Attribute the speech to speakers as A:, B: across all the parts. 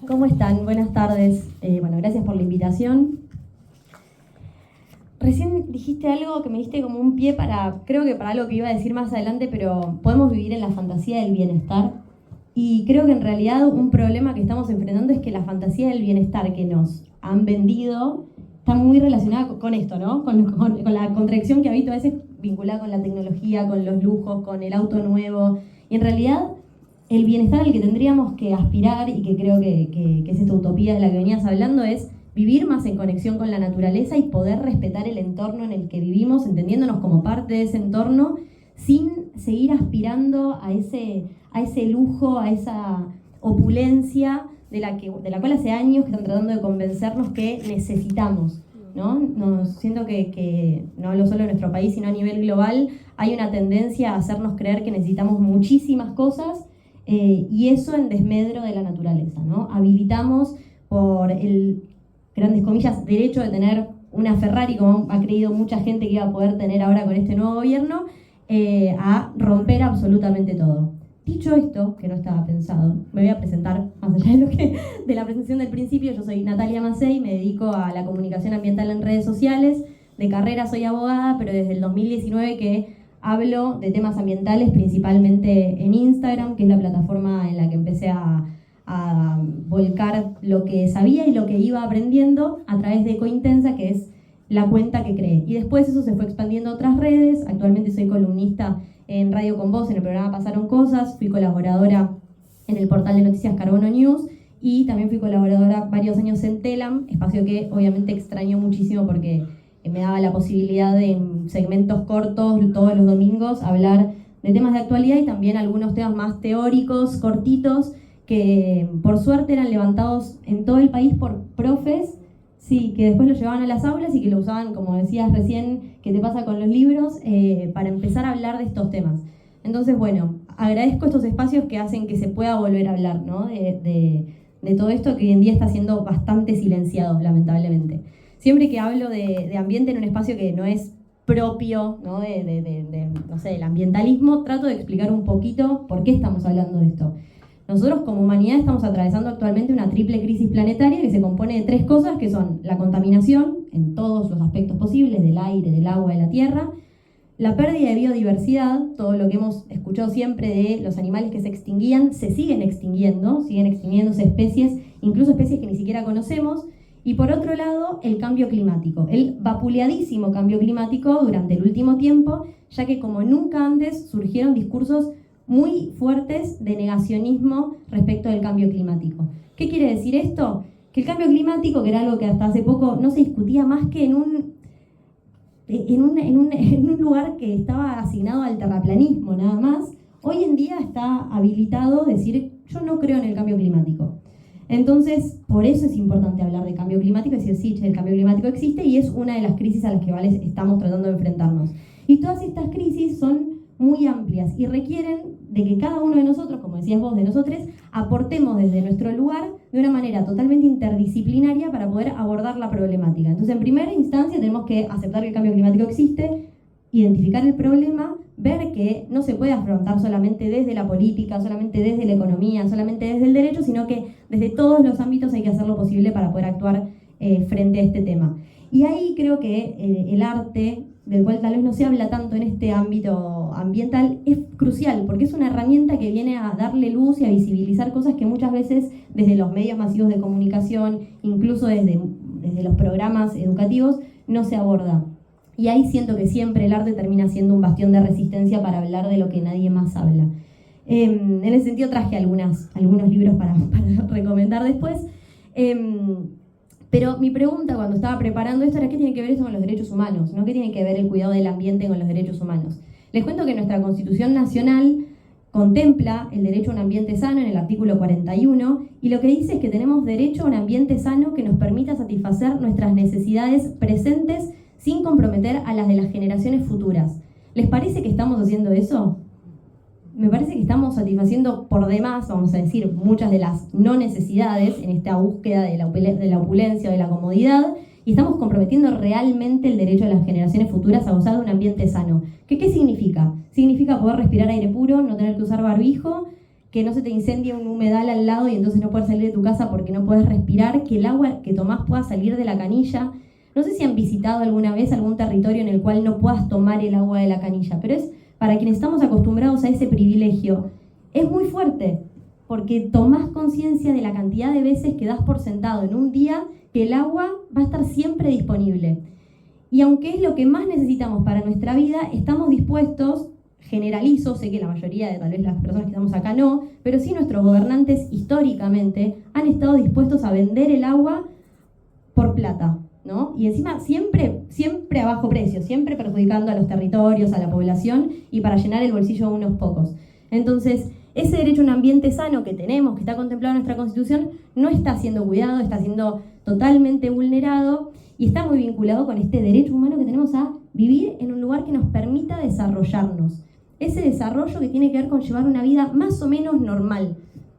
A: ¿Cómo están? Buenas tardes. Gracias por la invitación. Recién dijiste algo que me diste como un pie creo que para algo que iba a decir más adelante, pero podemos vivir en la fantasía del bienestar. Y creo que en realidad un problema que estamos enfrentando es que la fantasía del bienestar que nos han vendido está muy relacionada con esto, ¿no? Con la contradicción que habito a veces vinculada con la tecnología, con los lujos, con el auto nuevo. Y en realidad el bienestar al que tendríamos que aspirar, y que creo que es esta utopía de la que venías hablando, es vivir más en conexión con la naturaleza y poder respetar el entorno en el que vivimos, entendiéndonos como parte de ese entorno, sin seguir aspirando a ese lujo, a esa opulencia de la cual hace años que están tratando de convencernos que necesitamos, ¿no? Siento que no hablo solo de nuestro país, sino a nivel global, hay una tendencia a hacernos creer que necesitamos muchísimas cosas, y eso en desmedro de la naturaleza, ¿no? Habilitamos por el, grandes comillas, derecho de tener una Ferrari, como ha creído mucha gente que iba a poder tener ahora con este nuevo gobierno, a romper absolutamente todo. Dicho esto, que no estaba pensado, me voy a presentar más allá de la presentación del principio. Yo soy Natalia Macei, me dedico a la comunicación ambiental en redes sociales. De carrera soy abogada, pero desde el 2019 que hablo de temas ambientales principalmente en Instagram, que es la plataforma en la que empecé a volcar lo que sabía y lo que iba aprendiendo a través de Cointensa, que es la cuenta que creé. Y después eso se fue expandiendo a otras redes. Actualmente soy columnista en Radio Con Vos, en el programa Pasaron Cosas. Fui colaboradora en el portal de noticias Carbono News y también fui colaboradora varios años en Telam, espacio que obviamente extraño muchísimo porque me daba la posibilidad de, en segmentos cortos, todos los domingos, hablar de temas de actualidad y también algunos temas más teóricos, cortitos, que por suerte eran levantados en todo el país por profes, sí, que después lo llevaban a las aulas y que lo usaban, como decías recién, que te pasa con los libros, para empezar a hablar de estos temas. Entonces, bueno, agradezco estos espacios que hacen que se pueda volver a hablar, ¿no? de todo esto que hoy en día está siendo bastante silenciado, lamentablemente. Siempre que hablo de ambiente en un espacio que no es propio, ¿no? No sé, del ambientalismo, trato de explicar un poquito por qué estamos hablando de esto. Nosotros como humanidad estamos atravesando actualmente una triple crisis planetaria que se compone de tres cosas, que son la contaminación, en todos los aspectos posibles, del aire, del agua, de la tierra, la pérdida de biodiversidad, todo lo que hemos escuchado siempre de los animales que se extinguían, se siguen extinguiéndose especies, incluso especies que ni siquiera conocemos, y por otro lado, el cambio climático, el vapuleadísimo cambio climático durante el último tiempo, ya que como nunca antes surgieron discursos muy fuertes de negacionismo respecto del cambio climático. ¿Qué quiere decir esto? Que el cambio climático, que era algo que hasta hace poco no se discutía más que en un lugar que estaba asignado al terraplanismo nada más, hoy en día está habilitado decir yo no creo en el cambio climático. Entonces, por eso es importante hablar de cambio climático, es decir, sí, el cambio climático existe y es una de las crisis a las que estamos tratando de enfrentarnos. Y todas estas crisis son muy amplias y requieren de que cada uno de nosotros, como decías vos, de nosotros, aportemos desde nuestro lugar de una manera totalmente interdisciplinaria para poder abordar la problemática. Entonces, en primera instancia, tenemos que aceptar que el cambio climático existe, identificar el problema, ver que no se puede afrontar solamente desde la política, solamente desde la economía, solamente desde el derecho, sino que desde todos los ámbitos hay que hacer lo posible para poder actuar frente a este tema. Y ahí creo que el arte, del cual tal vez no se habla tanto en este ámbito ambiental, es crucial, porque es una herramienta que viene a darle luz y a visibilizar cosas que muchas veces desde los medios masivos de comunicación, incluso desde los programas educativos, no se aborda. Y ahí siento que siempre el arte termina siendo un bastión de resistencia para hablar de lo que nadie más habla. En ese sentido traje algunos libros para recomendar después. Pero mi pregunta cuando estaba preparando esto era ¿qué tiene que ver esto con los derechos humanos? ¿No? ¿Qué tiene que ver el cuidado del ambiente con los derechos humanos? Les cuento que nuestra Constitución Nacional contempla el derecho a un ambiente sano en el artículo 41 y lo que dice es que tenemos derecho a un ambiente sano que nos permita satisfacer nuestras necesidades presentes sin comprometer a las de las generaciones futuras. ¿Les parece que estamos haciendo eso? Me parece que estamos satisfaciendo por demás, vamos a decir, muchas de las no necesidades en esta búsqueda de la opulencia o de la comodidad, y estamos comprometiendo realmente el derecho de las generaciones futuras a gozar de un ambiente sano. ¿Qué significa? Significa poder respirar aire puro, no tener que usar barbijo, que no se te incendie un humedal al lado y entonces no puedes salir de tu casa porque no puedes respirar, que el agua que tomás pueda salir de la canilla. No sé si han visitado alguna vez algún territorio en el cual no puedas tomar el agua de la canilla, pero es para quienes estamos acostumbrados a ese privilegio, es muy fuerte, porque tomás conciencia de la cantidad de veces que das por sentado en un día que el agua va a estar siempre disponible. Y aunque es lo que más necesitamos para nuestra vida, estamos dispuestos, generalizo, sé que la mayoría de tal vez las personas que estamos acá no, pero sí nuestros gobernantes históricamente han estado dispuestos a vender el agua por plata, ¿no? Y encima siempre a bajo precio, siempre perjudicando a los territorios, a la población y para llenar el bolsillo de unos pocos. Entonces, ese derecho a un ambiente sano que tenemos, que está contemplado en nuestra Constitución, no está siendo cuidado, está siendo totalmente vulnerado y está muy vinculado con este derecho humano que tenemos a vivir en un lugar que nos permita desarrollarnos. Ese desarrollo que tiene que ver con llevar una vida más o menos normal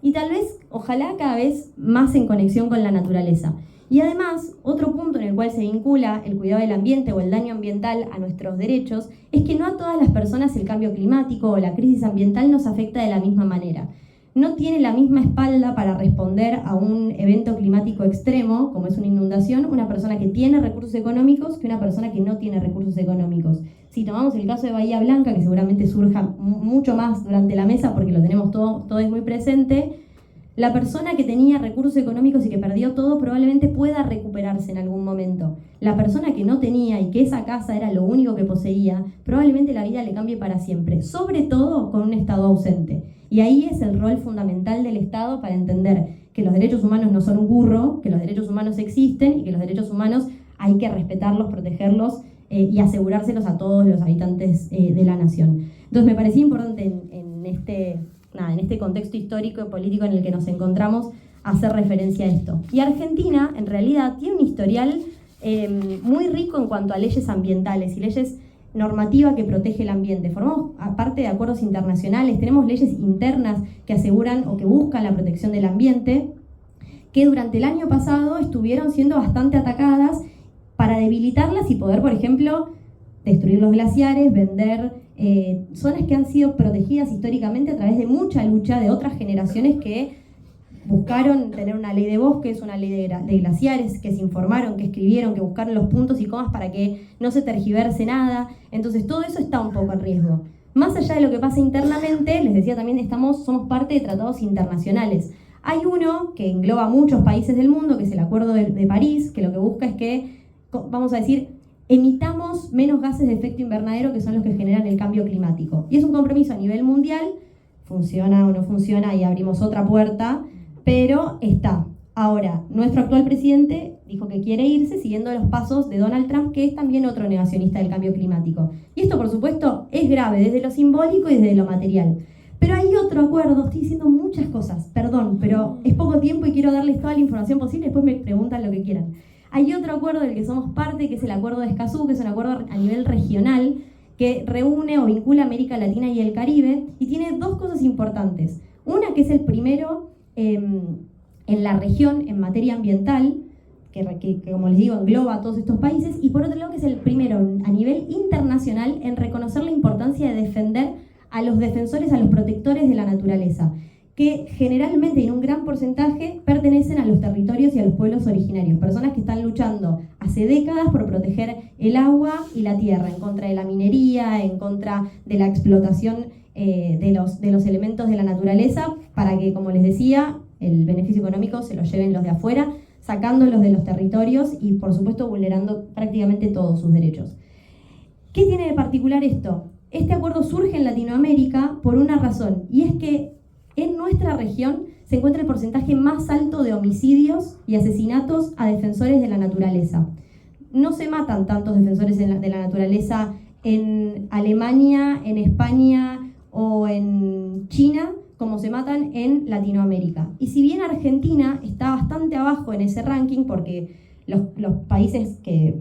A: y tal vez, ojalá cada vez más en conexión con la naturaleza. Y además, otro punto en el cual se vincula el cuidado del ambiente o el daño ambiental a nuestros derechos es que no a todas las personas el cambio climático o la crisis ambiental nos afecta de la misma manera. No tiene la misma espalda para responder a un evento climático extremo, como es una inundación, una persona que tiene recursos económicos que una persona que no tiene recursos económicos. Si tomamos el caso de Bahía Blanca, que seguramente surja mucho más durante la mesa porque lo tenemos todo es muy presente, la persona que tenía recursos económicos y que perdió todo probablemente pueda recuperarse en algún momento. La persona que no tenía y que esa casa era lo único que poseía, probablemente la vida le cambie para siempre, sobre todo con un Estado ausente. Y ahí es el rol fundamental del Estado para entender que los derechos humanos no son un burro, que los derechos humanos existen y que los derechos humanos hay que respetarlos, protegerlos y asegurárselos a todos los habitantes de la nación. Entonces me parecía importante en este contexto histórico y político en el que nos encontramos, hacer referencia a esto. Y Argentina, en realidad, tiene un historial muy rico en cuanto a leyes ambientales y leyes normativas que protege el ambiente. Formamos parte de acuerdos internacionales, tenemos leyes internas que aseguran o que buscan la protección del ambiente, que durante el año pasado estuvieron siendo bastante atacadas para debilitarlas y poder, por ejemplo, destruir los glaciares, vender zonas que han sido protegidas históricamente a través de mucha lucha de otras generaciones que buscaron tener una ley de bosques, una ley de glaciares, que se informaron, que escribieron, que buscaron los puntos y comas para que no se tergiverse nada. Entonces todo eso está un poco en riesgo. Más allá de lo que pasa internamente, les decía también, somos parte de tratados internacionales. Hay uno que engloba muchos países del mundo, que es el Acuerdo de París, que lo que busca es que, vamos a decir, emitamos menos gases de efecto invernadero, que son los que generan el cambio climático. Y es un compromiso a nivel mundial, funciona o no funciona, y abrimos otra puerta, pero está. Ahora, nuestro actual presidente dijo que quiere irse siguiendo los pasos de Donald Trump, que es también otro negacionista del cambio climático. Y esto, por supuesto, es grave desde lo simbólico y desde lo material. Pero hay otro acuerdo, estoy diciendo muchas cosas, perdón, pero es poco tiempo y quiero darles toda la información posible, después me preguntan lo que quieran. Hay otro acuerdo del que somos parte, que es el Acuerdo de Escazú, que es un acuerdo a nivel regional que reúne o vincula América Latina y el Caribe y tiene dos cosas importantes. Una, que es el primero en la región en materia ambiental, que como les digo engloba a todos estos países, y por otro lado que es el primero a nivel internacional en reconocer la importancia de defender a los defensores, a los protectores de la naturaleza, que generalmente en un gran porcentaje pertenecen a los territorios y a los pueblos originarios, personas que están luchando hace décadas por proteger el agua y la tierra, en contra de la minería, en contra de la explotación de los elementos de la naturaleza, para que, como les decía, el beneficio económico se lo lleven los de afuera, sacándolos de los territorios y, por supuesto, vulnerando prácticamente todos sus derechos. ¿Qué tiene de particular esto? Este acuerdo surge en Latinoamérica por una razón, y es que en nuestra región se encuentra el porcentaje más alto de homicidios y asesinatos a defensores de la naturaleza. No se matan tantos defensores de la naturaleza en Alemania, en España o en China como se matan en Latinoamérica. Y si bien Argentina está bastante abajo en ese ranking, porque los países que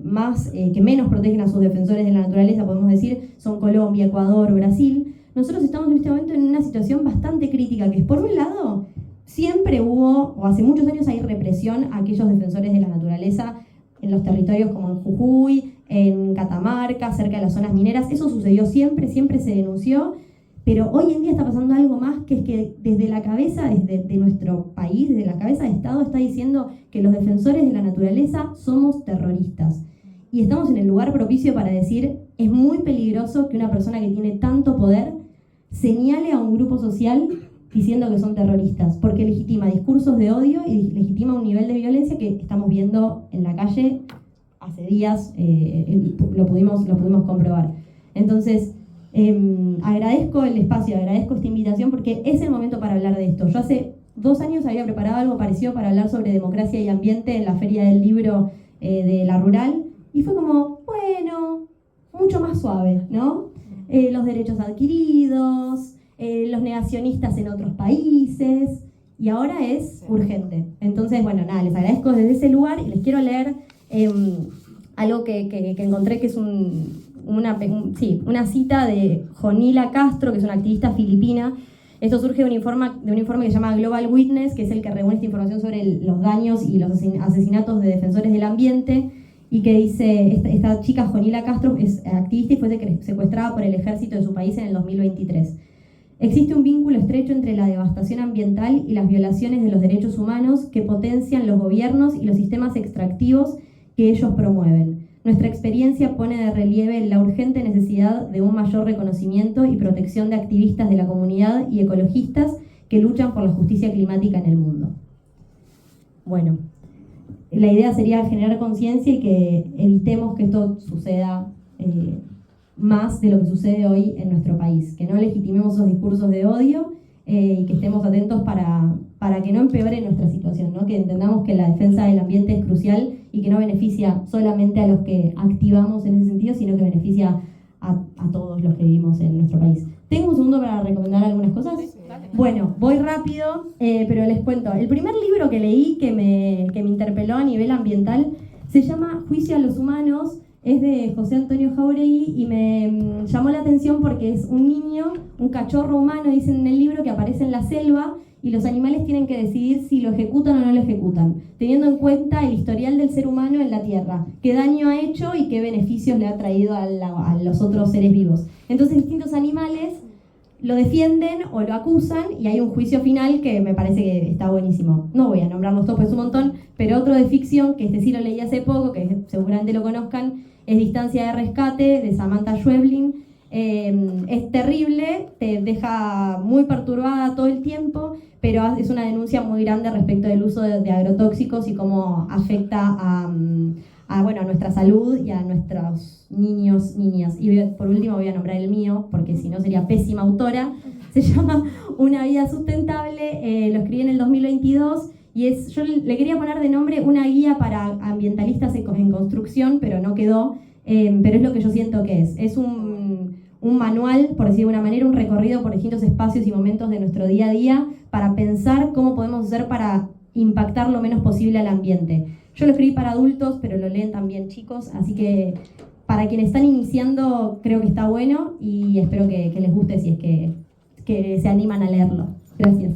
A: menos protegen a sus defensores de la naturaleza, podemos decir, son Colombia, Ecuador, Brasil, nosotros estamos en este momento en una situación bastante crítica, que es, por un lado, siempre hubo, o hace muchos años hay represión a aquellos defensores de la naturaleza en los territorios como en Jujuy, en Catamarca, cerca de las zonas mineras. Eso sucedió siempre, siempre se denunció, Pero hoy en día está pasando algo más, que es que desde la cabeza, desde nuestro país, desde la cabeza de Estado, está diciendo que los defensores de la naturaleza somos terroristas. Y estamos en el lugar propicio para decir, es muy peligroso que una persona que tiene tanto poder señale a un grupo social diciendo que son terroristas, porque legitima discursos de odio y legitima un nivel de violencia que estamos viendo en la calle hace días, lo pudimos comprobar. Entonces, agradezco el espacio, agradezco esta invitación porque es el momento para hablar de esto. Yo hace 2 años había preparado algo parecido para hablar sobre democracia y ambiente en la Feria del Libro de la Rural y fue como, bueno, mucho más suave, ¿no? Los derechos adquiridos, los negacionistas en otros países y ahora es urgente. Entonces, bueno, nada, les agradezco desde ese lugar y les quiero leer algo que encontré que es una cita de Jonila Castro, que es una activista filipina. Esto surge de un informe que se llama Global Witness, que es el que reúne esta información sobre los daños y los asesinatos de defensores del ambiente, y que dice, esta chica Jonila Castro es activista y fue secuestrada por el ejército de su país en el 2023. Existe un vínculo estrecho entre la devastación ambiental y las violaciones de los derechos humanos que potencian los gobiernos y los sistemas extractivos que ellos promueven. Nuestra experiencia pone de relieve la urgente necesidad de un mayor reconocimiento y protección de activistas de la comunidad y ecologistas que luchan por la justicia climática en el mundo. Bueno, la idea sería generar conciencia y que evitemos que esto suceda más de lo que sucede hoy en nuestro país, que no legitimemos esos discursos de odio y que estemos atentos para que no empeore nuestra situación, ¿no? Que entendamos que la defensa del ambiente es crucial y que no beneficia solamente a los que activamos en ese sentido, sino que beneficia a todos los que vivimos en nuestro país. ¿Tengo un segundo para recomendar algunas cosas? Sí, dale. Bueno, voy rápido, pero les cuento. El primer libro que leí que me interpeló a nivel ambiental se llama Juicio a los humanos, es de José Antonio Jáuregui y me llamó la atención porque es un niño, un cachorro humano, dicen en el libro, que aparece en la selva y los animales tienen que decidir si lo ejecutan o no lo ejecutan, teniendo en cuenta el historial del ser humano en la Tierra, qué daño ha hecho y qué beneficios le ha traído a los otros seres vivos. Entonces distintos animales lo defienden o lo acusan y hay un juicio final que me parece que está buenísimo. No voy a nombrarlos todos, pues es un montón, pero otro de ficción, que este sí lo leí hace poco, que seguramente lo conozcan, es Distancia de Rescate, de Samantha Schweblin. Es terrible, te deja muy perturbada todo el tiempo, pero es una denuncia muy grande respecto del uso de agrotóxicos y cómo afecta a nuestra salud y a nuestros niños, niñas. Y por último voy a nombrar el mío, porque si no sería pésima autora. Se llama Una vida sustentable, lo escribí en el 2022 y yo le quería poner de nombre una guía para ambientalistas en construcción, pero no quedó, pero es lo que yo siento que es. Es un manual, por decir de una manera, un recorrido por distintos espacios y momentos de nuestro día a día para pensar cómo podemos hacer para impactar lo menos posible al ambiente. Yo lo escribí para adultos, pero lo leen también chicos, así que para quienes están iniciando creo que está bueno y espero que les guste si es que se animan a leerlo. Gracias.